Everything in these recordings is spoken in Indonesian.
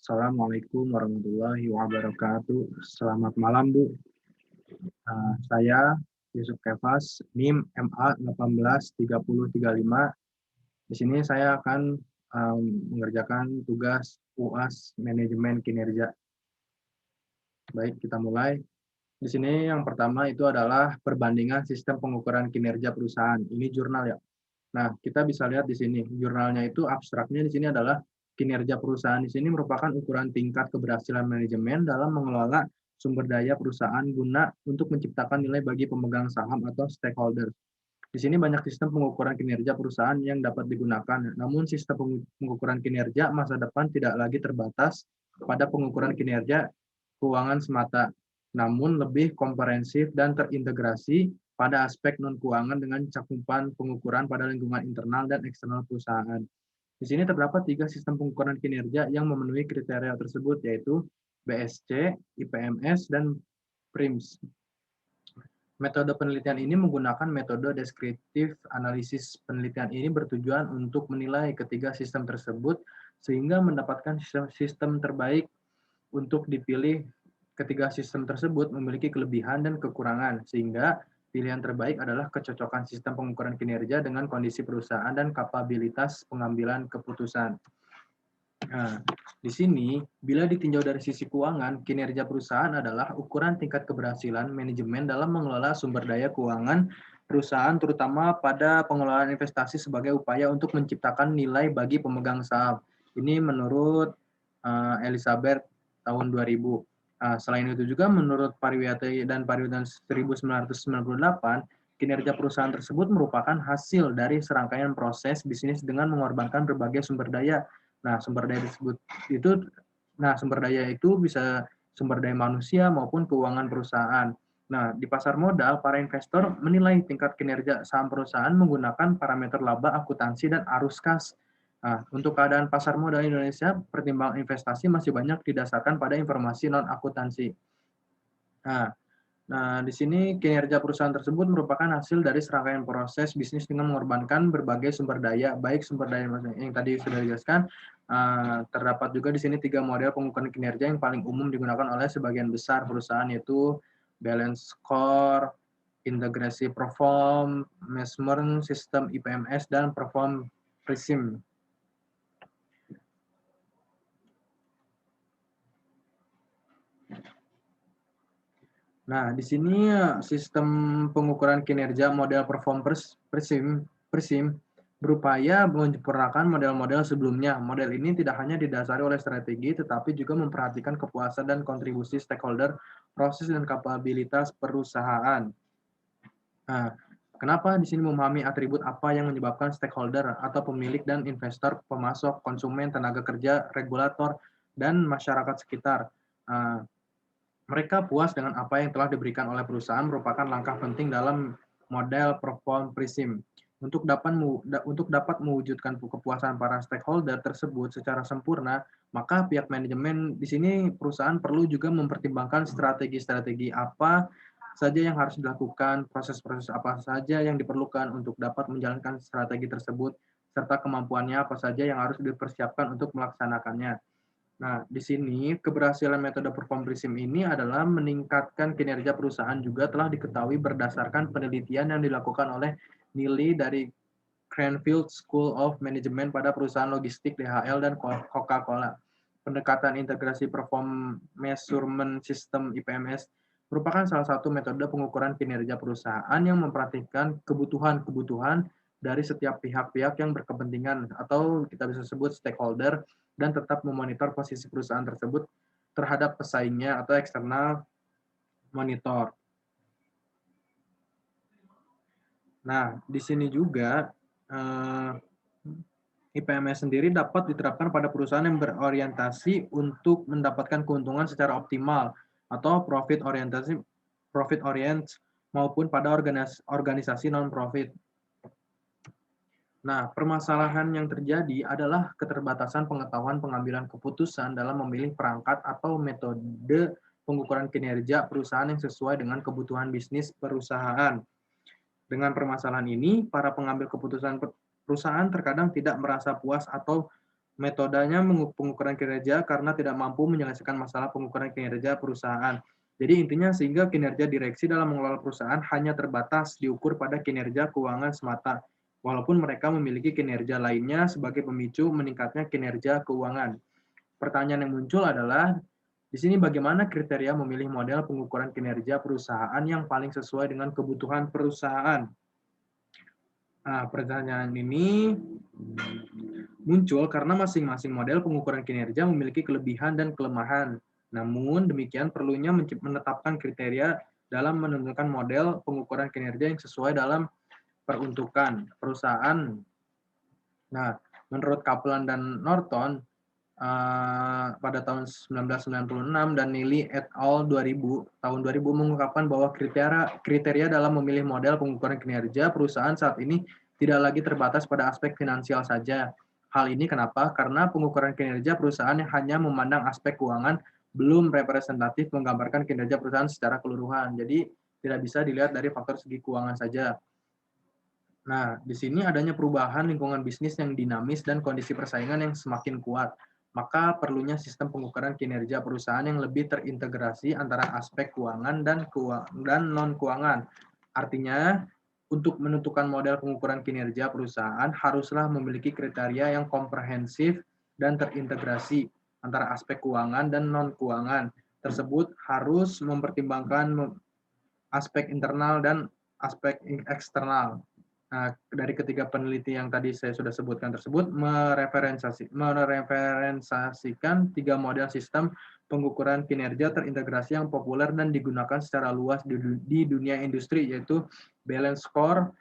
Assalamualaikum warahmatullahi wabarakatuh. Selamat malam, Bu. Saya Yusuf Kefas, NIM MA 183035. Di sini saya akan mengerjakan tugas UAS Manajemen Kinerja. Baik, kita mulai. Di sini yang pertama itu adalah perbandingan sistem pengukuran kinerja perusahaan. Ini jurnal ya. Nah, kita bisa lihat di sini, jurnalnya itu abstraknya di sini adalah kinerja perusahaan. Di sini merupakan ukuran tingkat keberhasilan manajemen dalam mengelola sumber daya perusahaan guna untuk menciptakan nilai bagi pemegang saham atau stakeholder. Di sini banyak sistem pengukuran kinerja perusahaan yang dapat digunakan, namun sistem pengukuran kinerja masa depan tidak lagi terbatas pada pengukuran kinerja keuangan semata, namun lebih komprehensif dan terintegrasi pada aspek non-keuangan dengan cakupan pengukuran pada lingkungan internal dan eksternal perusahaan. Di sini terdapat 3 sistem pengukuran kinerja yang memenuhi kriteria tersebut, yaitu BSC, IPMS, dan PRIMS. Metode penelitian ini menggunakan metode deskriptif analisis. Penelitian ini bertujuan untuk menilai ketiga sistem tersebut sehingga mendapatkan sistem terbaik untuk dipilih. Ketiga sistem tersebut memiliki kelebihan dan kekurangan, sehingga pilihan terbaik adalah kecocokan sistem pengukuran kinerja dengan kondisi perusahaan dan kapabilitas pengambilan keputusan. Nah, di sini, bila ditinjau dari sisi keuangan, kinerja perusahaan adalah ukuran tingkat keberhasilan manajemen dalam mengelola sumber daya keuangan perusahaan, terutama pada pengelolaan investasi sebagai upaya untuk menciptakan nilai bagi pemegang saham. Ini menurut Elizabeth tahun 2000. Selain itu juga menurut Pariwiyati dan Pariwiyatan 1998, kinerja perusahaan tersebut merupakan hasil dari serangkaian proses bisnis dengan mengorbankan berbagai sumber daya. Sumber daya itu bisa sumber daya manusia maupun keuangan perusahaan. Di pasar modal, para investor menilai tingkat kinerja saham perusahaan menggunakan parameter laba, akuntansi, dan arus kas. Untuk keadaan pasar modal Indonesia, pertimbangan investasi masih banyak didasarkan pada informasi non-akuntansi. Nah, di sini kinerja perusahaan tersebut merupakan hasil dari serangkaian proses bisnis dengan mengorbankan berbagai sumber daya, baik sumber daya yang tadi sudah dijelaskan. Terdapat juga di sini 3 model pengukuran kinerja yang paling umum digunakan oleh sebagian besar perusahaan, yaitu balance score, integrasi perform, measurement system IPMS, dan perform prism. Nah, di sini sistem pengukuran kinerja model perform prism berupaya menyempurnakan model-model sebelumnya. Model ini tidak hanya didasari oleh strategi, tetapi juga memperhatikan kepuasan dan kontribusi stakeholder, proses dan kapabilitas perusahaan. Nah, kenapa di sini memahami atribut apa yang menyebabkan stakeholder atau pemilik dan investor, pemasok, konsumen, tenaga kerja, regulator, dan masyarakat sekitar. Mereka puas dengan apa yang telah diberikan oleh perusahaan merupakan langkah penting dalam model perform prism. Untuk dapat mewujudkan kepuasan para stakeholder tersebut secara sempurna, maka pihak manajemen di sini perusahaan perlu juga mempertimbangkan strategi-strategi apa saja yang harus dilakukan, proses-proses apa saja yang diperlukan untuk dapat menjalankan strategi tersebut, serta kemampuannya apa saja yang harus dipersiapkan untuk melaksanakannya. Nah, di sini keberhasilan metode perform prism ini adalah meningkatkan kinerja perusahaan juga telah diketahui berdasarkan penelitian yang dilakukan oleh Nili dari Cranfield School of Management pada perusahaan logistik DHL dan Coca-Cola. Pendekatan integrasi perform measurement system IPMS merupakan salah satu metode pengukuran kinerja perusahaan yang memperhatikan kebutuhan-kebutuhan dari setiap pihak-pihak yang berkepentingan atau kita bisa sebut stakeholder, dan tetap memonitor posisi perusahaan tersebut terhadap pesaingnya atau eksternal monitor. Nah, di sini juga IPMS sendiri dapat diterapkan pada perusahaan yang berorientasi untuk mendapatkan keuntungan secara optimal atau profit orient maupun pada organisasi non-profit. Nah, permasalahan yang terjadi adalah keterbatasan pengetahuan pengambilan keputusan dalam memilih perangkat atau metode pengukuran kinerja perusahaan yang sesuai dengan kebutuhan bisnis perusahaan. Dengan permasalahan ini, para pengambil keputusan perusahaan terkadang tidak merasa puas atau Metodenya pengukuran kinerja karena tidak mampu menyelesaikan masalah pengukuran kinerja perusahaan. Jadi intinya sehingga kinerja direksi dalam mengelola perusahaan hanya terbatas diukur pada kinerja keuangan semata, walaupun mereka memiliki kinerja lainnya sebagai pemicu meningkatnya kinerja keuangan. Pertanyaan yang muncul adalah, di sini bagaimana kriteria memilih model pengukuran kinerja perusahaan yang paling sesuai dengan kebutuhan perusahaan? Nah, pertanyaan ini muncul karena masing-masing model pengukuran kinerja memiliki kelebihan dan kelemahan. Namun, demikian perlunya menetapkan kriteria dalam menentukan model pengukuran kinerja yang sesuai dalam peruntukan perusahaan. Nah, menurut Kaplan dan Norton, pada tahun 1996 dan Neely et al. 2000, tahun 2000 mengungkapkan bahwa kriteria dalam memilih model pengukuran kinerja perusahaan saat ini tidak lagi terbatas pada aspek finansial saja. Hal ini kenapa? Karena pengukuran kinerja perusahaan yang hanya memandang aspek keuangan belum representatif menggambarkan kinerja perusahaan secara keseluruhan. Jadi tidak bisa dilihat dari faktor segi keuangan saja. Nah, di sini adanya perubahan lingkungan bisnis yang dinamis dan kondisi persaingan yang semakin kuat. Maka perlunya sistem pengukuran kinerja perusahaan yang lebih terintegrasi antara aspek keuangan dan non-keuangan. Artinya, untuk menentukan model pengukuran kinerja perusahaan haruslah memiliki kriteria yang komprehensif dan terintegrasi antara aspek keuangan dan non-keuangan. Tersebut harus mempertimbangkan aspek internal dan aspek eksternal. Nah, dari ketiga peneliti yang tadi saya sudah sebutkan tersebut mereferensikan tiga model sistem pengukuran kinerja terintegrasi yang populer dan digunakan secara luas di dunia industri, yaitu Balance Score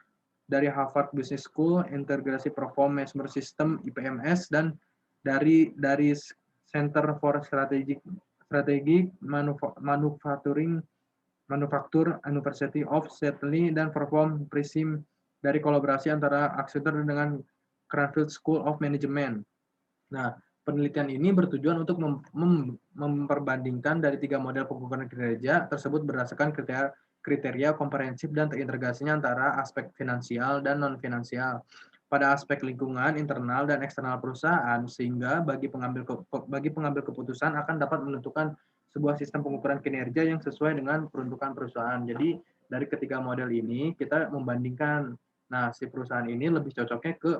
dari Harvard Business School, Integrasi Performance System IPMS, dan dari Center for Strategic Manufacturing Manufaktur University of Seattle dan Perform Prism dari kolaborasi antara Accenture dengan Cranfield School of Management. Nah, penelitian ini bertujuan untuk memperbandingkan dari tiga model pengukuran kinerja tersebut berdasarkan kriteria komprehensif dan terintegrasinya antara aspek finansial dan non-finansial pada aspek lingkungan internal dan eksternal perusahaan, sehingga bagi pengambil keputusan akan dapat menentukan sebuah sistem pengukuran kinerja yang sesuai dengan peruntukan perusahaan. Jadi dari ketiga model ini kita membandingkan, nah si perusahaan ini lebih cocoknya ke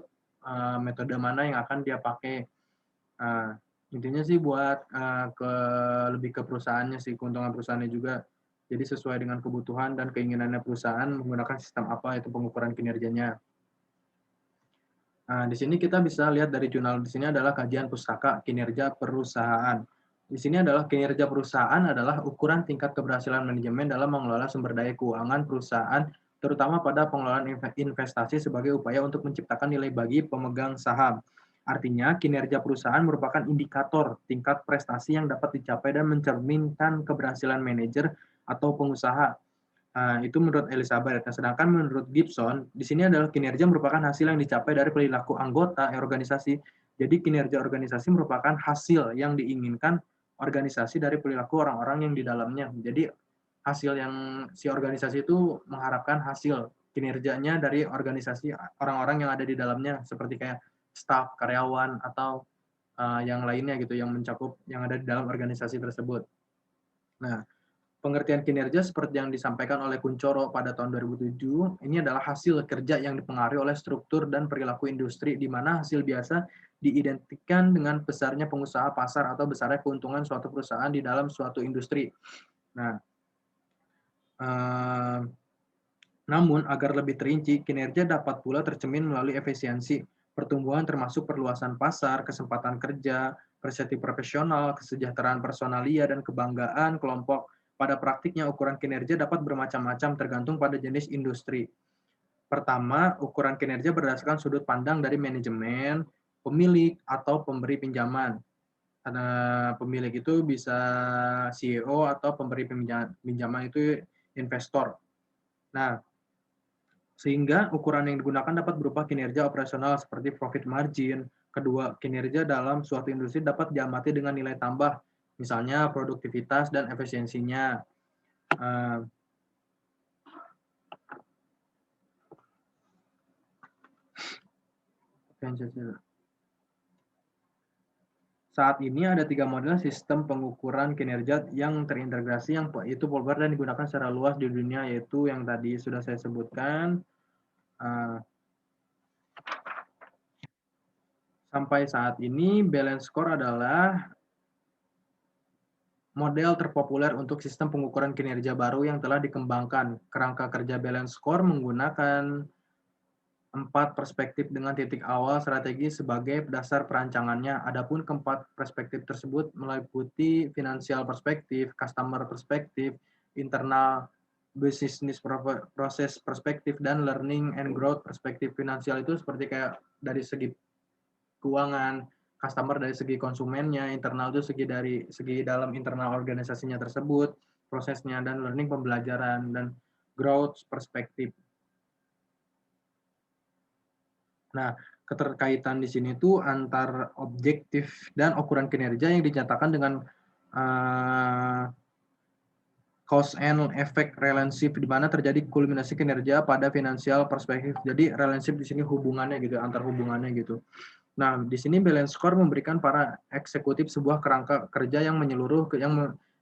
metode mana yang akan dia pakai. Intinya sih buat lebih ke perusahaannya sih, keuntungan perusahaannya juga. Jadi sesuai dengan kebutuhan dan keinginannya perusahaan menggunakan sistem apa itu pengukuran kinerjanya. Nah, di sini kita bisa lihat dari jurnal di sini adalah kajian pustaka kinerja perusahaan. Di sini adalah kinerja perusahaan adalah ukuran tingkat keberhasilan manajemen dalam mengelola sumber daya keuangan perusahaan, terutama pada pengelolaan investasi sebagai upaya untuk menciptakan nilai bagi pemegang saham. Artinya, kinerja perusahaan merupakan indikator tingkat prestasi yang dapat dicapai dan mencerminkan keberhasilan manajer atau pengusaha. Itu menurut Elizabeth. Nah, sedangkan menurut Gibson, di sini adalah kinerja merupakan hasil yang dicapai dari perilaku anggota organisasi. Jadi kinerja organisasi merupakan hasil yang diinginkan organisasi dari perilaku orang-orang yang di dalamnya. Jadi hasil yang si organisasi itu mengharapkan hasil kinerjanya dari organisasi orang-orang yang ada di dalamnya, seperti kayak staf, karyawan, atau yang lainnya gitu, yang mencakup yang ada di dalam organisasi tersebut. Nah, pengertian kinerja seperti yang disampaikan oleh Kuncoro pada tahun 2007, ini adalah hasil kerja yang dipengaruhi oleh struktur dan perilaku industri, di mana hasil biasa diidentikan dengan besarnya pengusaha pasar atau besarnya keuntungan suatu perusahaan di dalam suatu industri. Nah, namun agar lebih terinci, kinerja dapat pula tercermin melalui efisiensi pertumbuhan termasuk perluasan pasar, kesempatan kerja, persepsi profesional, kesejahteraan personalia, dan kebanggaan kelompok. Pada praktiknya, ukuran kinerja dapat bermacam-macam tergantung pada jenis industri. Pertama, ukuran kinerja berdasarkan sudut pandang dari manajemen, pemilik, atau pemberi pinjaman. Karena pemilik itu bisa CEO atau pemberi pinjaman itu investor. Nah, sehingga ukuran yang digunakan dapat berupa kinerja operasional seperti profit margin. Kedua, kinerja dalam suatu industri dapat diamati dengan nilai tambah, misalnya produktivitas dan efisiensinya. Saat ini ada 3 model sistem pengukuran kinerja yang terintegrasi yang itu populer dan digunakan secara luas di dunia, yaitu yang tadi sudah saya sebutkan. Sampai saat ini balance score adalah model terpopuler untuk sistem pengukuran kinerja baru yang telah dikembangkan. Kerangka kerja balance score menggunakan 4 perspektif dengan titik awal strategi sebagai dasar perancangannya. Adapun keempat perspektif tersebut meliputi financial perspektif, customer perspektif, internal business proses perspektif, dan learning and growth perspektif. Finansial itu seperti kayak dari segi keuangan, customer dari segi konsumennya, internal itu dari segi dalam internal organisasinya tersebut, prosesnya, dan learning pembelajaran, dan growth perspektif. Nah, keterkaitan di sini tuh antar objektif dan ukuran kinerja yang dinyatakan dengan cause and effect relationship, di mana terjadi kulminasi kinerja pada financial perspektif. Jadi relationship di sini hubungannya gitu, antar hubungannya gitu. Nah, di sini balance score memberikan para eksekutif sebuah kerangka kerja yang menyeluruh,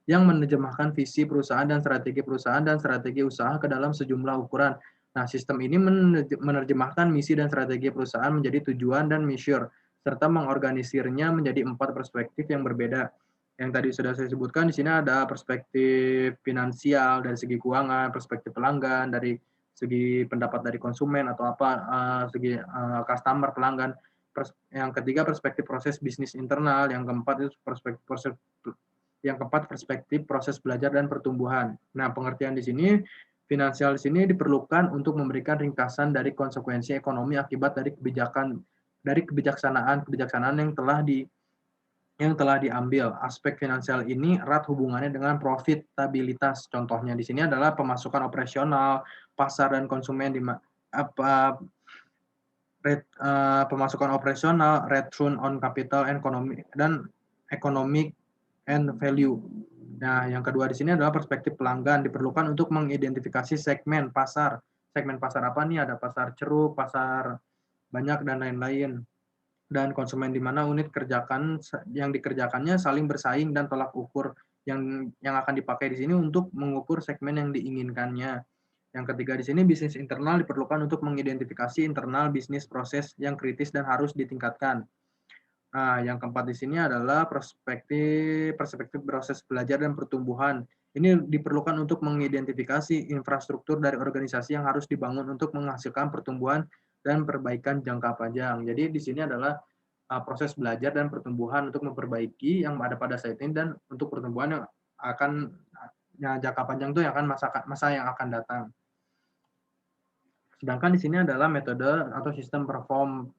yang menerjemahkan visi perusahaan dan strategi usaha ke dalam sejumlah ukuran. Nah, sistem ini menerjemahkan misi dan strategi perusahaan menjadi tujuan dan measure, serta mengorganisirnya menjadi 4 perspektif yang berbeda. Yang tadi sudah saya sebutkan, di sini ada perspektif finansial dari segi keuangan, perspektif pelanggan dari segi pendapat dari konsumen atau segi customer pelanggan. Yang ketiga perspektif proses bisnis internal, yang keempat itu perspektif proses belajar dan pertumbuhan. Nah, pengertian di sini finansial di sini diperlukan untuk memberikan ringkasan dari konsekuensi ekonomi akibat dari kebijaksanaan yang telah diambil. Aspek finansial ini erat hubungannya dengan profitabilitas. Contohnya di sini adalah pemasukan operasional, pasar dan konsumen pemasukan operasional, return on capital, dan economic and value. Nah, yang kedua di sini adalah perspektif pelanggan, diperlukan untuk mengidentifikasi segmen pasar. Segmen pasar apa nih? Ada pasar ceruk, pasar banyak, dan lain-lain. Dan konsumen di mana unit yang dikerjakannya saling bersaing, dan tolak ukur yang akan dipakai di sini untuk mengukur segmen yang diinginkannya. Yang ketiga di sini bisnis internal diperlukan untuk mengidentifikasi internal bisnis proses yang kritis dan harus ditingkatkan. Nah, yang keempat di sini adalah perspektif proses belajar dan pertumbuhan. Ini diperlukan untuk mengidentifikasi infrastruktur dari organisasi yang harus dibangun untuk menghasilkan pertumbuhan dan perbaikan jangka panjang. Jadi di sini adalah proses belajar dan pertumbuhan untuk memperbaiki yang ada pada saat ini, dan untuk pertumbuhan yang akan jangka panjang itu yang akan masa yang akan datang. Sedangkan di sini adalah metode atau sistem perform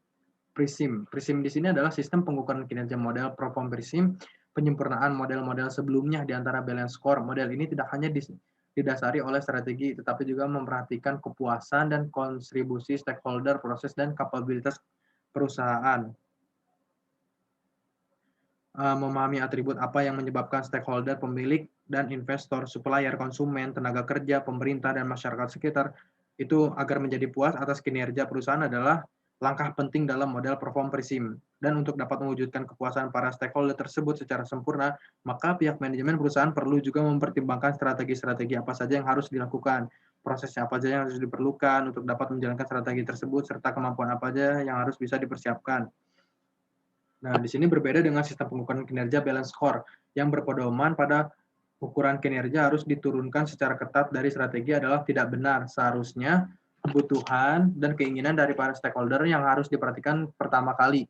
PRISM. PRISM di sini adalah sistem pengukuran kinerja model perform PRISM, penyempurnaan model-model sebelumnya di antara balance score. Model ini tidak hanya didasari oleh strategi, tetapi juga memperhatikan kepuasan dan kontribusi stakeholder, proses, dan kapabilitas perusahaan. Memahami atribut apa yang menyebabkan stakeholder, pemilik, dan investor, supplier, konsumen, tenaga kerja, pemerintah, dan masyarakat sekitar itu agar menjadi puas atas kinerja perusahaan adalah langkah penting dalam model perform PRISM. Dan untuk dapat mewujudkan kepuasan para stakeholder tersebut secara sempurna, maka pihak manajemen perusahaan perlu juga mempertimbangkan strategi-strategi apa saja yang harus dilakukan, prosesnya apa saja yang harus diperlukan untuk dapat menjalankan strategi tersebut, serta kemampuan apa saja yang harus bisa dipersiapkan. Nah, di sini berbeda dengan sistem pengukuran kinerja balance score yang berpedoman pada ukuran kinerja harus diturunkan secara ketat dari strategi adalah tidak benar. Seharusnya kebutuhan dan keinginan dari para stakeholder yang harus diperhatikan pertama kali.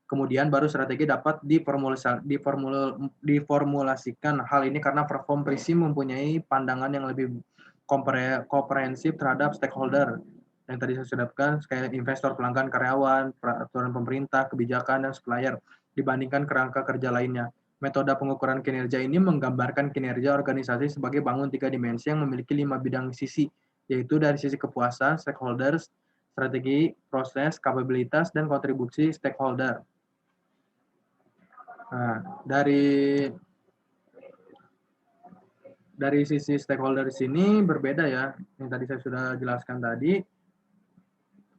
Kemudian baru strategi dapat diformulasikan. Hal ini karena perform PRISM mempunyai pandangan yang lebih komprehensif terhadap stakeholder. Yang tadi saya sebutkan, kayak investor, pelanggan, karyawan, peraturan pemerintah, kebijakan, dan supplier, dibandingkan kerangka kerja lainnya. Metode pengukuran kinerja ini menggambarkan kinerja organisasi sebagai bangun 3 dimensi yang memiliki 5 bidang sisi, yaitu dari sisi kepuasan, stakeholders, strategi, proses, kapabilitas, dan kontribusi stakeholder. Nah, dari sisi stakeholder di sini berbeda ya, yang tadi saya sudah jelaskan tadi.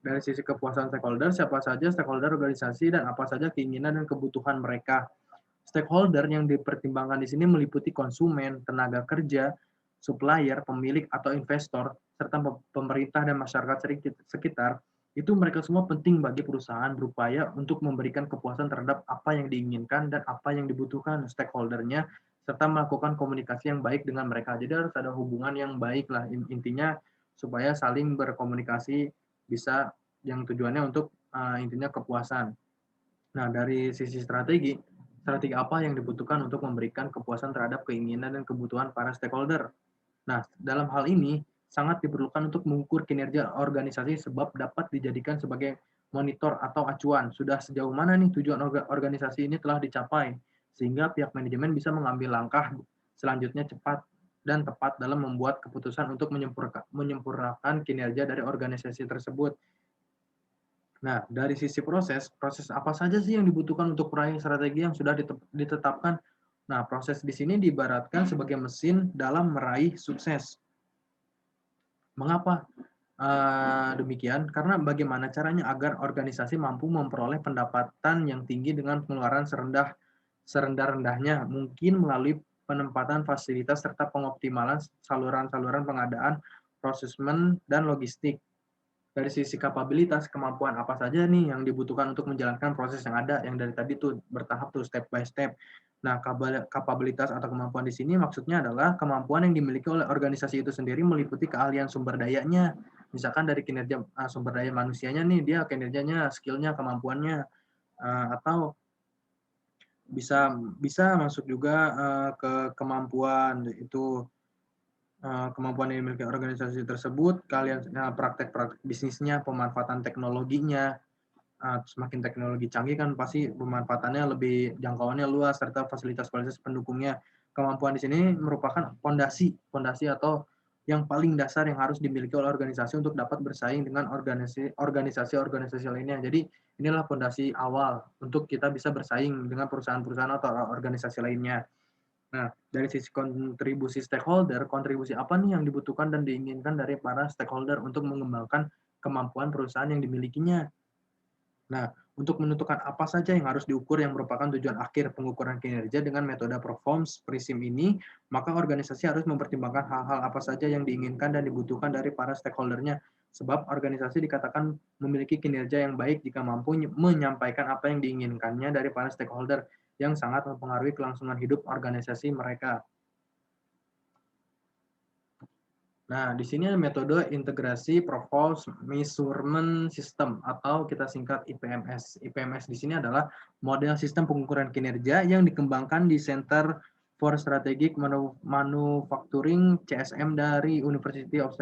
Dari sisi kepuasan stakeholder, siapa saja stakeholder organisasi dan apa saja keinginan dan kebutuhan mereka. Stakeholder yang dipertimbangkan di sini meliputi konsumen, tenaga kerja, supplier, pemilik atau investor, serta pemerintah dan masyarakat sekitar. Itu mereka semua penting bagi perusahaan berupaya untuk memberikan kepuasan terhadap apa yang diinginkan dan apa yang dibutuhkan stakeholdernya, serta melakukan komunikasi yang baik dengan mereka. Jadi harus ada hubungan yang baik lah intinya, supaya saling berkomunikasi bisa, yang tujuannya untuk intinya kepuasan. Nah, dari sisi strategi, strategi apa yang dibutuhkan untuk memberikan kepuasan terhadap keinginan dan kebutuhan para stakeholder? Nah, dalam hal ini sangat diperlukan untuk mengukur kinerja organisasi sebab dapat dijadikan sebagai monitor atau acuan. Sudah sejauh mana nih tujuan organisasi ini telah dicapai, sehingga pihak manajemen bisa mengambil langkah selanjutnya cepat dan tepat dalam membuat keputusan untuk menyempurnakan kinerja dari organisasi tersebut. Nah, dari sisi proses apa saja sih yang dibutuhkan untuk meraih strategi yang sudah ditetapkan? Nah, proses di sini diibaratkan sebagai mesin dalam meraih sukses. Mengapa demikian? Karena bagaimana caranya agar organisasi mampu memperoleh pendapatan yang tinggi dengan pengeluaran serendah-rendahnya, mungkin melalui penempatan fasilitas serta pengoptimalan saluran-saluran pengadaan, prosesmen, dan logistik. Dari sisi kapabilitas, kemampuan apa saja nih yang dibutuhkan untuk menjalankan proses yang ada, yang dari tadi tuh bertahap tuh step by step. Nah, kapabilitas atau kemampuan di sini maksudnya adalah kemampuan yang dimiliki oleh organisasi itu sendiri meliputi keahlian sumber dayanya. Misalkan dari kinerja sumber daya manusianya nih, dia kinerjanya, skillnya, kemampuannya, atau bisa bisa masuk juga ke kemampuan itu, kemampuan yang dimiliki organisasi tersebut, kalian praktek-praktek bisnisnya, pemanfaatan teknologinya. Semakin teknologi canggih kan pasti pemanfaatannya lebih, jangkauannya luas, serta fasilitas-fasilitas pendukungnya. Kemampuan di sini merupakan fondasi atau yang paling dasar yang harus dimiliki oleh organisasi untuk dapat bersaing dengan organisasi-organisasi lainnya. Jadi inilah fondasi awal untuk kita bisa bersaing dengan perusahaan-perusahaan atau organisasi lainnya. Nah, dari sisi kontribusi stakeholder, kontribusi apa nih yang dibutuhkan dan diinginkan dari para stakeholder untuk mengembangkan kemampuan perusahaan yang dimilikinya? Nah, untuk menentukan apa saja yang harus diukur yang merupakan tujuan akhir pengukuran kinerja dengan metode performance PRISM ini, maka organisasi harus mempertimbangkan hal-hal apa saja yang diinginkan dan dibutuhkan dari para stakeholdernya. Sebab organisasi dikatakan memiliki kinerja yang baik jika mampu menyampaikan apa yang diinginkannya dari para stakeholder yang sangat mempengaruhi kelangsungan hidup organisasi mereka. Nah, di sini ada metode integrasi performance measurement system atau kita singkat IPMS. IPMS di sini adalah model sistem pengukuran kinerja yang dikembangkan di Center for Strategic Manufacturing CSM dari University of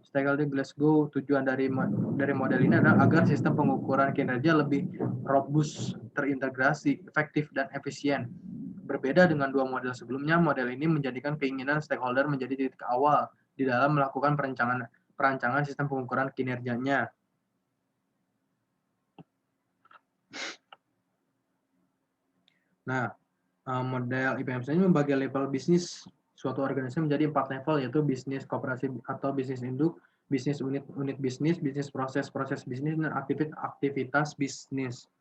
Stigler Glasgow. Tujuan dari model ini adalah agar sistem pengukuran kinerja lebih robust, terintegrasi, efektif, dan efisien. Berbeda dengan dua model sebelumnya, model ini menjadikan keinginan stakeholder menjadi titik awal di dalam melakukan perancangan sistem pengukuran kinerjanya. Nah, model IPMS ini membagi level bisnis suatu organisasi menjadi 4 level, yaitu bisnis koperasi atau bisnis induk, bisnis unit bisnis, bisnis proses bisnis, dan aktivitas bisnis.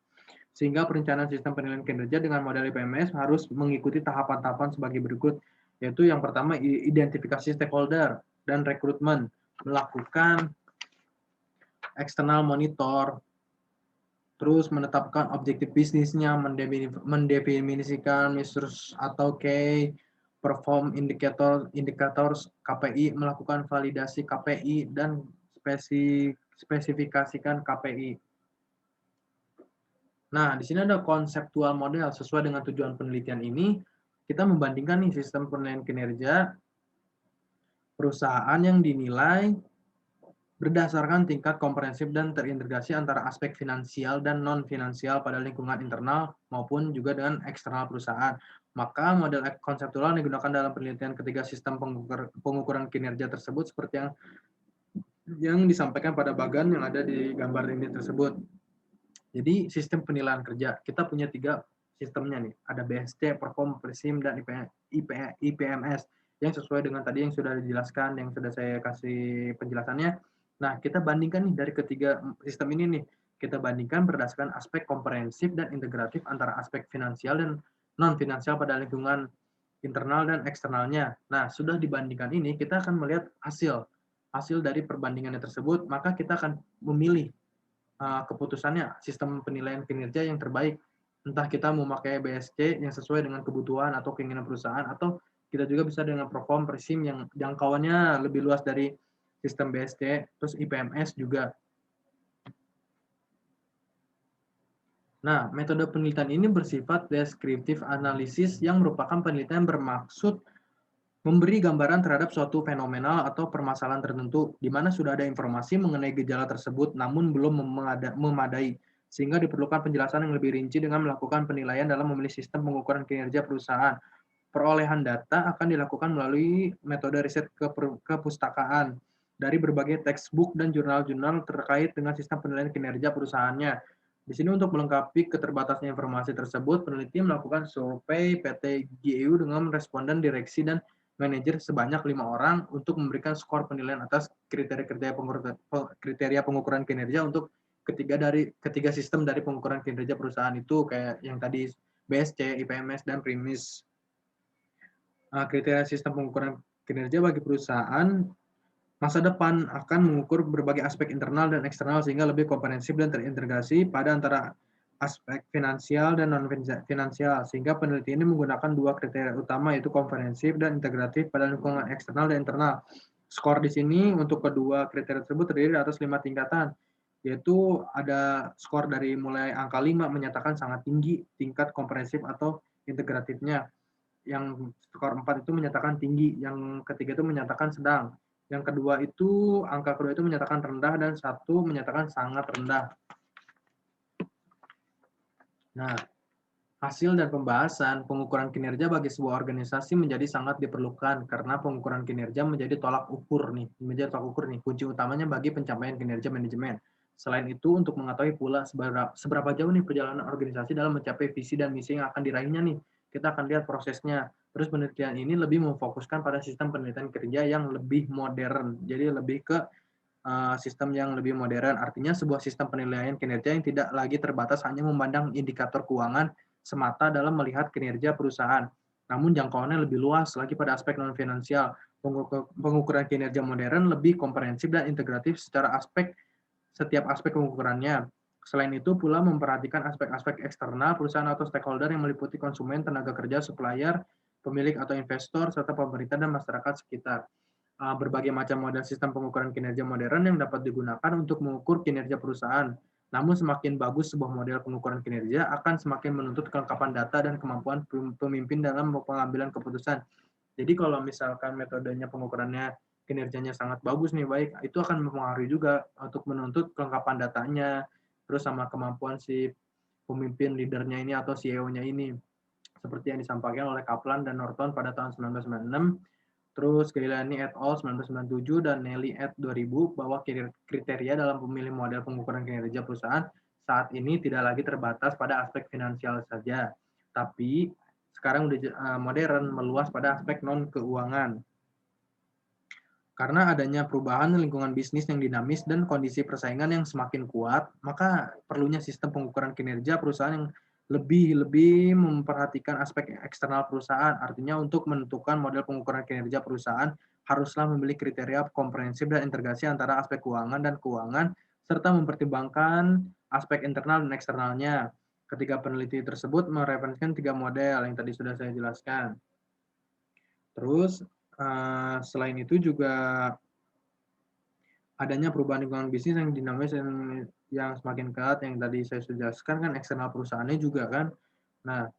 Sehingga perencanaan sistem penilaian kinerja dengan model IPMS harus mengikuti tahapan-tahapan sebagai berikut, yaitu yang pertama identifikasi stakeholder dan rekrutmen, melakukan eksternal monitor, terus menetapkan objektif bisnisnya, mendefinisikan measures atau key perform indicators KPI, melakukan validasi KPI, dan spesifikasikan KPI. Nah, di sini ada konseptual model. Sesuai dengan tujuan penelitian ini, kita membandingkan nih sistem penilaian kinerja perusahaan yang dinilai berdasarkan tingkat komprehensif dan terintegrasi antara aspek finansial dan non-finansial pada lingkungan internal maupun juga dengan eksternal perusahaan. Maka model konseptual yang digunakan dalam penelitian ketiga sistem pengukuran kinerja tersebut seperti yang disampaikan pada bagan yang ada di gambar ini tersebut. Jadi sistem penilaian kerja, kita punya 3 sistemnya nih. Ada BST, Perform, PRISM, dan IPMS. Yang sesuai dengan tadi yang sudah dijelaskan, yang sudah saya kasih penjelasannya. Nah, kita bandingkan nih dari ketiga sistem ini nih. Kita bandingkan berdasarkan aspek komprehensif dan integratif antara aspek finansial dan non-finansial pada lingkungan internal dan eksternalnya. Nah, sudah dibandingkan ini, kita akan melihat hasil dari perbandingannya tersebut, maka kita akan memilih keputusannya sistem penilaian kinerja yang terbaik. Entah kita mau pakai BSC yang sesuai dengan kebutuhan atau keinginan perusahaan, atau kita juga bisa dengan Perform Persim yang jangkauannya lebih luas dari sistem BSC, terus IPMS juga. Nah, metode penelitian ini bersifat deskriptif analisis yang merupakan penelitian bermaksud memberi gambaran terhadap suatu fenomena atau permasalahan tertentu, di mana sudah ada informasi mengenai gejala tersebut namun belum memadai, sehingga diperlukan penjelasan yang lebih rinci dengan melakukan penilaian dalam memilih sistem pengukuran kinerja perusahaan. Perolehan data akan dilakukan melalui metode riset kepustakaan dari berbagai textbook dan jurnal-jurnal terkait dengan sistem penilaian kinerja perusahaannya. Di sini untuk melengkapi keterbatasan informasi tersebut, peneliti melakukan survei PT GEU dengan responden direksi dan manajer sebanyak 5 orang untuk memberikan skor penilaian atas kriteria pengukuran kinerja untuk ketiga sistem dari pengukuran kinerja perusahaan itu, kayak yang tadi BSC, IPMS, dan Primis. Kriteria sistem pengukuran kinerja bagi perusahaan masa depan akan mengukur berbagai aspek internal dan eksternal sehingga lebih komprehensif dan terintegrasi pada antara aspek finansial dan non-finansial, sehingga peneliti ini menggunakan dua kriteria utama, yaitu komprehensif dan integratif pada lingkungan eksternal dan internal. Skor di sini untuk kedua kriteria tersebut terdiri atas 5 tingkatan, yaitu ada skor dari mulai angka 5 menyatakan sangat tinggi tingkat komprehensif atau integratifnya, yang skor 4 itu menyatakan tinggi, yang ketiga itu menyatakan sedang, yang kedua itu angka kedua itu menyatakan rendah, dan satu menyatakan sangat rendah. Nah, hasil dan pembahasan pengukuran kinerja bagi sebuah organisasi menjadi sangat diperlukan karena pengukuran kinerja menjadi tolak ukur nih, kunci utamanya bagi pencapaian kinerja manajemen. Selain itu, untuk mengetahui pula seberapa jauh nih perjalanan organisasi dalam mencapai visi dan misi yang akan diraihnya nih, kita akan lihat prosesnya. Terus penelitian ini lebih memfokuskan pada sistem penelitian kerja yang lebih modern, jadi lebih ke sistem yang lebih modern, artinya sebuah sistem penilaian kinerja yang tidak lagi terbatas hanya memandang indikator keuangan semata dalam melihat kinerja perusahaan, namun jangkauannya lebih luas lagi pada aspek non-finansial. Pengukuran kinerja modern lebih komprehensif dan integratif secara setiap aspek pengukurannya. Selain itu pula memperhatikan aspek-aspek eksternal perusahaan atau stakeholder yang meliputi konsumen, tenaga kerja, supplier, pemilik atau investor, serta pemerintah dan masyarakat sekitar. Berbagai macam model sistem pengukuran kinerja modern yang dapat digunakan untuk mengukur kinerja perusahaan. Namun semakin bagus sebuah model pengukuran kinerja akan semakin menuntut kelengkapan data dan kemampuan pemimpin dalam pengambilan keputusan. Jadi kalau misalkan metodenya pengukurannya kinerjanya sangat bagus nih, baik, itu akan mempengaruhi juga untuk menuntut kelengkapan datanya, terus sama kemampuan si pemimpin leadernya ini atau CEO-nya ini. Seperti yang disampaikan oleh Kaplan dan Norton pada tahun 1996, terus Gailani et al. 1997 dan Nelly et 2000, bahwa kriteria dalam pemilih model pengukuran kinerja perusahaan saat ini tidak lagi terbatas pada aspek finansial saja, tapi sekarang udah modern, meluas pada aspek non-keuangan. Karena adanya perubahan lingkungan bisnis yang dinamis dan kondisi persaingan yang semakin kuat, maka perlunya sistem pengukuran kinerja perusahaan yang lebih memperhatikan aspek eksternal perusahaan. Artinya untuk menentukan model pengukuran kinerja perusahaan haruslah memiliki kriteria komprehensif dan integrasi antara aspek keuangan dan keuangan, serta mempertimbangkan aspek internal dan eksternalnya. Ketiga peneliti tersebut mereferensikan 3 model yang tadi sudah saya jelaskan. Terus selain itu juga adanya perubahan lingkungan bisnis yang dinamis dan yang semakin ketat, yang tadi saya sudah jelaskan kan, eksternal perusahaannya juga kan. Nah,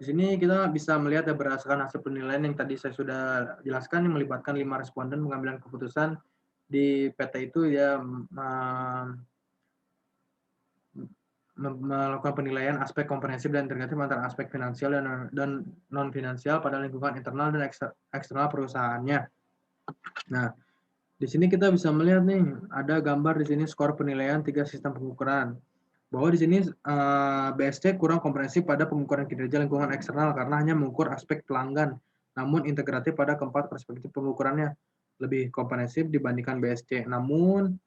di sini kita bisa melihat ya, berdasarkan hasil penilaian yang tadi saya sudah jelaskan yang melibatkan 5 responden pengambilan keputusan di PT itu ya, melakukan penilaian aspek komprehensif dan integratif antara aspek finansial dan non-finansial pada lingkungan internal dan eksternal perusahaannya. Nah, di sini kita bisa melihat nih, ada gambar di sini skor penilaian 3 sistem pengukuran. Bahwa di sini BSC kurang komprehensif pada pengukuran kinerja lingkungan eksternal karena hanya mengukur aspek pelanggan, namun integratif pada keempat perspektif pengukurannya, lebih komprehensif dibandingkan BSC. Namun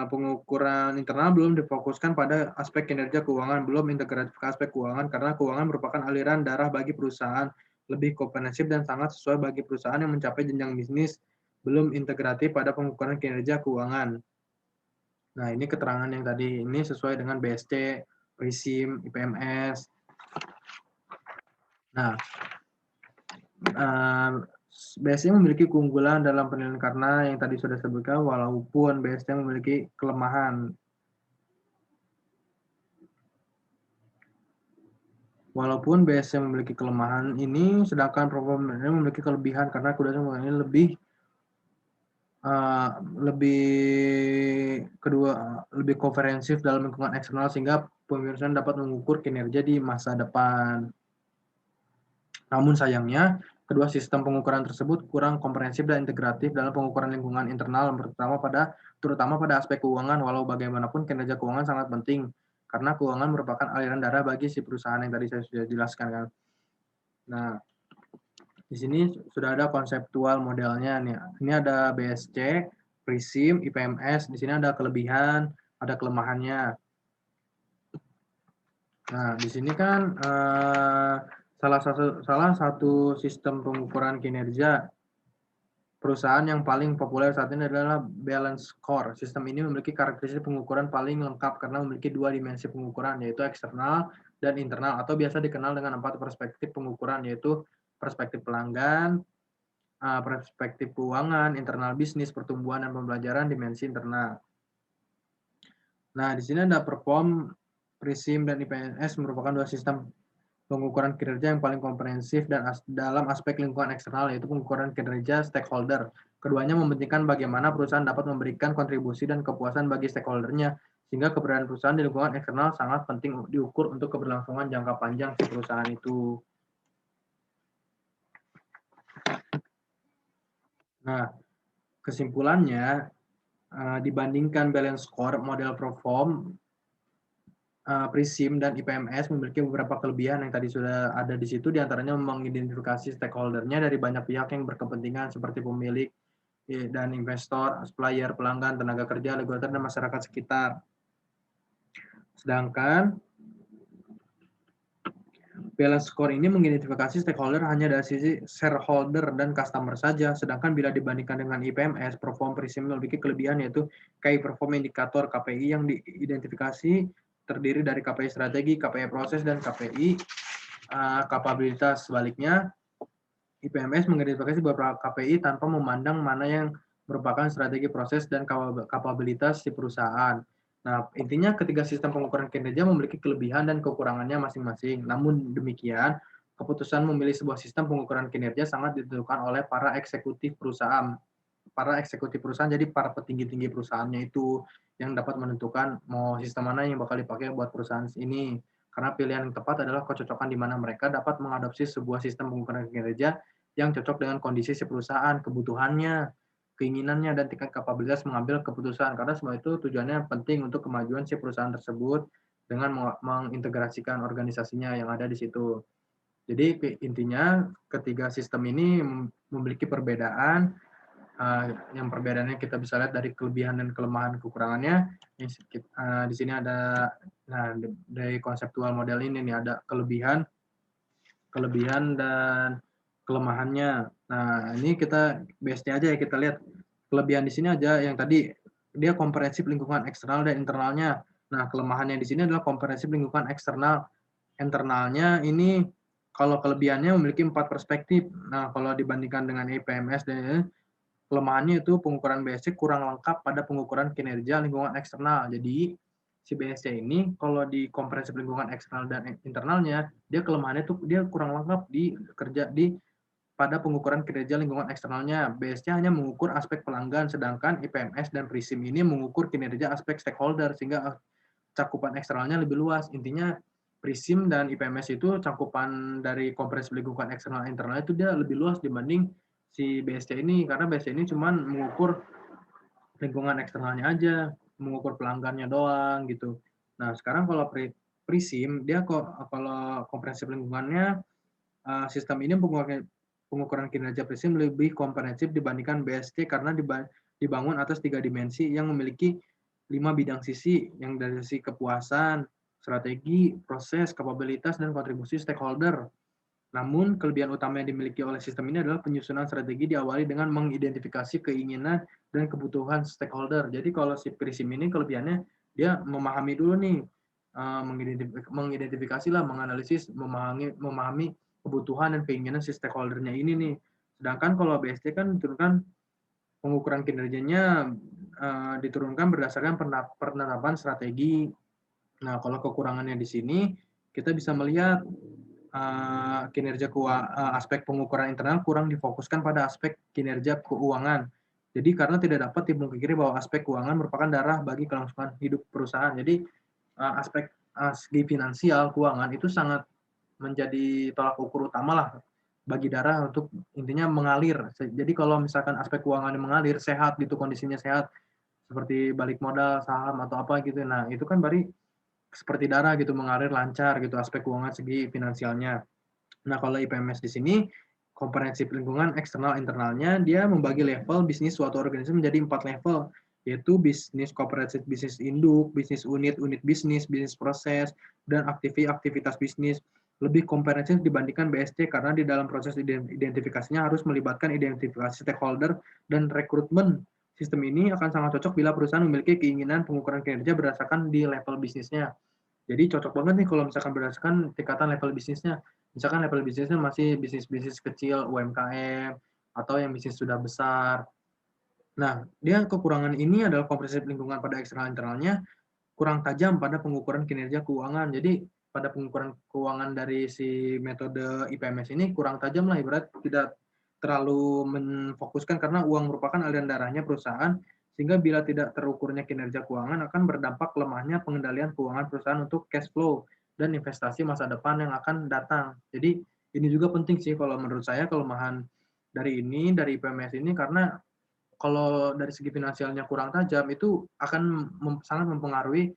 pengukuran internal belum difokuskan pada aspek kinerja keuangan, belum integratif ke aspek keuangan, karena keuangan merupakan aliran darah bagi perusahaan, lebih komprehensif dan sangat sesuai bagi perusahaan yang mencapai jenjang bisnis, belum integratif pada pengukuran kinerja keuangan. Nah, ini keterangan yang tadi ini sesuai dengan BSC, PRISM, IPMS. Nah, BSC memiliki keunggulan dalam penilaian karena yang tadi sudah disebutkan, walaupun BSC memiliki kelemahan. Walaupun BSC memiliki kelemahan ini, sedangkan performa ini memiliki kelebihan karena keduanya ini lebih komprehensif dalam lingkungan eksternal sehingga pemirsa dapat mengukur kinerja di masa depan. Namun sayangnya, kedua sistem pengukuran tersebut kurang komprehensif dan integratif dalam pengukuran lingkungan internal, terutama pada aspek keuangan, walau bagaimanapun kinerja keuangan sangat penting, karena keuangan merupakan aliran darah bagi si perusahaan yang tadi saya sudah jelaskan kan. Nah, di sini sudah ada konseptual modelnya nih. Ini ada BSC, PRISM, IPMS. Di sini ada kelebihan, ada kelemahannya. Nah, di sini kan salah satu sistem pengukuran kinerja perusahaan yang paling populer saat ini adalah balance score. Sistem ini memiliki karakteristik pengukuran paling lengkap karena memiliki dua dimensi pengukuran, yaitu eksternal dan internal, atau biasa dikenal dengan 4 perspektif pengukuran, yaitu perspektif pelanggan, perspektif keuangan, internal bisnis, pertumbuhan dan pembelajaran, dimensi internal. Nah, di sini ada perform, PRISM, dan IPMS merupakan dua sistem pengukuran kinerja yang paling komprehensif dan dalam aspek lingkungan eksternal, yaitu pengukuran kinerja stakeholder. Keduanya mementingkan bagaimana perusahaan dapat memberikan kontribusi dan kepuasan bagi stakeholdernya, sehingga keberadaan perusahaan di lingkungan eksternal sangat penting diukur untuk keberlangsungan jangka panjang si perusahaan itu. Nah, kesimpulannya, dibandingkan balance score, model perform, PRISM dan IPMS memiliki beberapa kelebihan yang tadi sudah ada di situ, diantaranya mengidentifikasi stakeholdernya dari banyak pihak yang berkepentingan seperti pemilik dan investor, supplier, pelanggan, tenaga kerja, regulator, dan masyarakat sekitar. Sedangkan balance score ini mengidentifikasi stakeholder hanya dari sisi shareholder dan customer saja, sedangkan bila dibandingkan dengan IPMS, perform PRISM memiliki kelebihan yaitu Key Perform Indicator KPI yang diidentifikasi terdiri dari KPI strategi, KPI proses, dan KPI kapabilitas. Sebaliknya, IPMS mengidentifikasi beberapa KPI tanpa memandang mana yang merupakan strategi proses dan kapabilitas si perusahaan. Nah, intinya ketiga sistem pengukuran kinerja memiliki kelebihan dan kekurangannya masing-masing. Namun demikian, keputusan memilih sebuah sistem pengukuran kinerja sangat ditentukan oleh para eksekutif perusahaan. Para eksekutif perusahaan, jadi para petinggi-tinggi perusahaannya itu yang dapat menentukan mau sistem mana yang bakal dipakai buat perusahaan ini. Karena pilihan yang tepat adalah kecocokan di mana mereka dapat mengadopsi sebuah sistem pengukuran kinerja yang cocok dengan kondisi si perusahaan, kebutuhannya, keinginannya, dan tingkat kapabilitas mengambil keputusan. Karena semua itu tujuannya penting untuk kemajuan si perusahaan tersebut dengan mengintegrasikan organisasinya yang ada di situ. Jadi intinya ketiga sistem ini memiliki perbedaan. Yang perbedaannya kita bisa lihat dari kelebihan dan kelemahan kekurangannya. Di sini ada, nah dari konseptual model ini nih ada kelebihan dan kelemahannya. Nah, ini kita base-nya aja ya, kita lihat kelebihan di sini aja yang tadi dia komprehensif lingkungan eksternal dan internalnya. Nah, kelemahannya di sini adalah komprehensif lingkungan eksternal. Internalnya ini kalau kelebihannya memiliki 4 perspektif. Nah, kalau dibandingkan dengan IPMS dan kelemahannya itu pengukuran BSC kurang lengkap pada pengukuran kinerja lingkungan eksternal. Jadi si BSC ini kalau di komprehensif lingkungan eksternal dan internalnya, dia kelemahannya tuh dia kurang lengkap pada pengukuran kinerja lingkungan eksternalnya. BSC hanya mengukur aspek pelanggan, sedangkan IPMS dan PRISM ini mengukur kinerja aspek stakeholder sehingga cakupan eksternalnya lebih luas. Intinya PRISM dan IPMS itu cakupan dari komprehensif lingkungan eksternal internal itu dia lebih luas dibanding si BSC ini, karena BSC ini cuma mengukur lingkungan eksternalnya aja, mengukur pelanggannya doang gitu. Nah, sekarang kalau PRISM dia kalau komprehensif lingkungannya, sistem ini pengukuran kinerja PRISM lebih komprehensif dibandingkan BSC karena dibangun atas 3 dimensi yang memiliki 5 bidang sisi yang dari sisi kepuasan, strategi, proses, kapabilitas, dan kontribusi stakeholder. Namun, kelebihan utama yang dimiliki oleh sistem ini adalah penyusunan strategi diawali dengan mengidentifikasi keinginan dan kebutuhan stakeholder. Jadi kalau si Prism ini kelebihannya dia memahami dulu nih, mengidentifikasi lah, menganalisis, memahami kebutuhan dan keinginan si stakeholdernya ini nih. Sedangkan kalau BST kan diturunkan pengukuran kinerjanya diturunkan berdasarkan penerapan strategi. Nah, kalau kekurangannya di sini kita bisa melihat kinerja aspek pengukuran internal kurang difokuskan pada aspek kinerja keuangan. Jadi karena tidak dapat dipungkiri bahwa aspek keuangan merupakan darah bagi kelangsungan hidup perusahaan. Jadi aspek segi finansial keuangan itu sangat menjadi tolak ukur utama lah bagi darah untuk intinya mengalir. Jadi kalau misalkan aspek keuangan mengalir, sehat gitu, kondisinya sehat, seperti balik modal, saham, atau apa gitu. Nah, itu kan berarti seperti darah gitu, mengalir lancar gitu, aspek keuangan segi finansialnya. Nah, kalau IPMS di sini, komprehensif lingkungan eksternal internalnya, dia membagi level bisnis suatu organisasi menjadi 4 level, yaitu bisnis kooperatif, bisnis induk, bisnis unit, unit bisnis, bisnis proses, dan aktivitas bisnis. Lebih komprehensif dibandingkan BSC karena di dalam proses identifikasinya harus melibatkan identifikasi stakeholder dan rekrutmen. Sistem ini akan sangat cocok bila perusahaan memiliki keinginan pengukuran kinerja berdasarkan di level bisnisnya. Jadi cocok banget nih kalau misalkan berdasarkan tingkatan level bisnisnya. Misalkan level bisnisnya masih bisnis-bisnis kecil, UMKM, atau yang bisnis sudah besar. Nah, dia kekurangan ini adalah komprehensif lingkungan pada eksternal internalnya kurang tajam pada pengukuran kinerja keuangan. Jadi pada pengukuran keuangan dari si metode IPMS ini kurang tajam lah, ibarat tidak terlalu menfokuskan karena uang merupakan aliran darahnya perusahaan, sehingga bila tidak terukurnya kinerja keuangan akan berdampak lemahnya pengendalian keuangan perusahaan untuk cash flow dan investasi masa depan yang akan datang. Jadi ini juga penting sih kalau menurut saya kelemahan dari IPMS ini, karena kalau dari segi finansialnya kurang tajam itu akan sangat mempengaruhi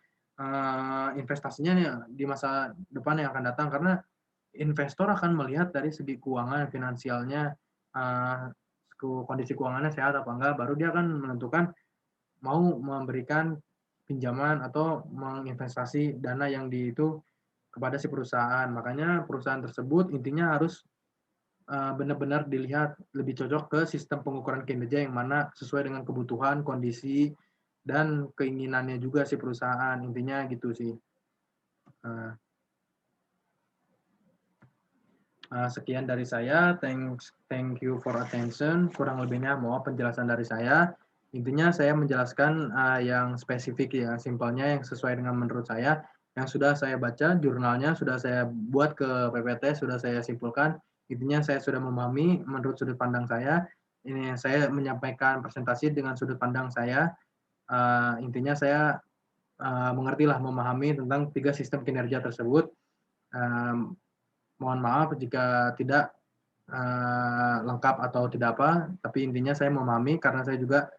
investasinya di masa depan yang akan datang, karena investor akan melihat dari segi keuangan finansialnya, kondisi keuangannya sehat apa enggak, baru dia akan menentukan mau memberikan pinjaman atau menginvestasi dana yang itu kepada si perusahaan. Makanya perusahaan tersebut intinya harus benar-benar dilihat lebih cocok ke sistem pengukuran kinerja yang mana sesuai dengan kebutuhan, kondisi, dan keinginannya juga si perusahaan. Intinya gitu sih. Sekian dari saya. Thank you for attention. Kurang lebihnya mohon penjelasan dari saya. Intinya saya menjelaskan yang spesifik ya, simpelnya yang sesuai dengan menurut saya. Yang sudah saya baca, jurnalnya sudah saya buat ke PPT, sudah saya simpulkan. Intinya saya sudah memahami menurut sudut pandang saya. Ini saya menyampaikan presentasi dengan sudut pandang saya. Intinya saya mengertilah, memahami tentang 3 sistem kinerja tersebut. Mohon maaf jika tidak lengkap atau tidak apa, tapi intinya saya memahami karena saya juga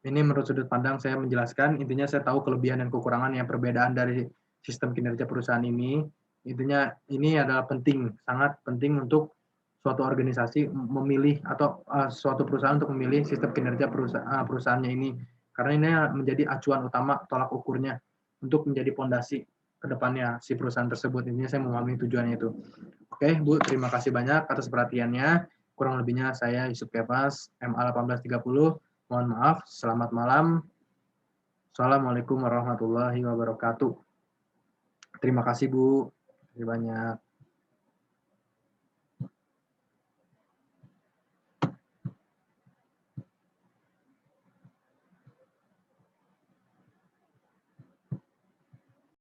ini menurut sudut pandang saya menjelaskan, intinya saya tahu kelebihan dan kekurangan yang perbedaan dari sistem kinerja perusahaan ini. Intinya ini adalah penting, sangat penting untuk suatu organisasi memilih atau suatu perusahaan untuk memilih sistem kinerja perusahaannya ini, karena ini menjadi acuan utama tolak ukurnya untuk menjadi pondasi ke depannya si perusahaan tersebut. Ini saya memahami tujuannya itu. Oke, Bu, terima kasih banyak atas perhatiannya. Kurang lebihnya saya Yusuf Kefas, MA 1830. Mohon maaf, selamat malam. Assalamualaikum warahmatullahi wabarakatuh. Terima kasih, Bu. Terima kasih banyak.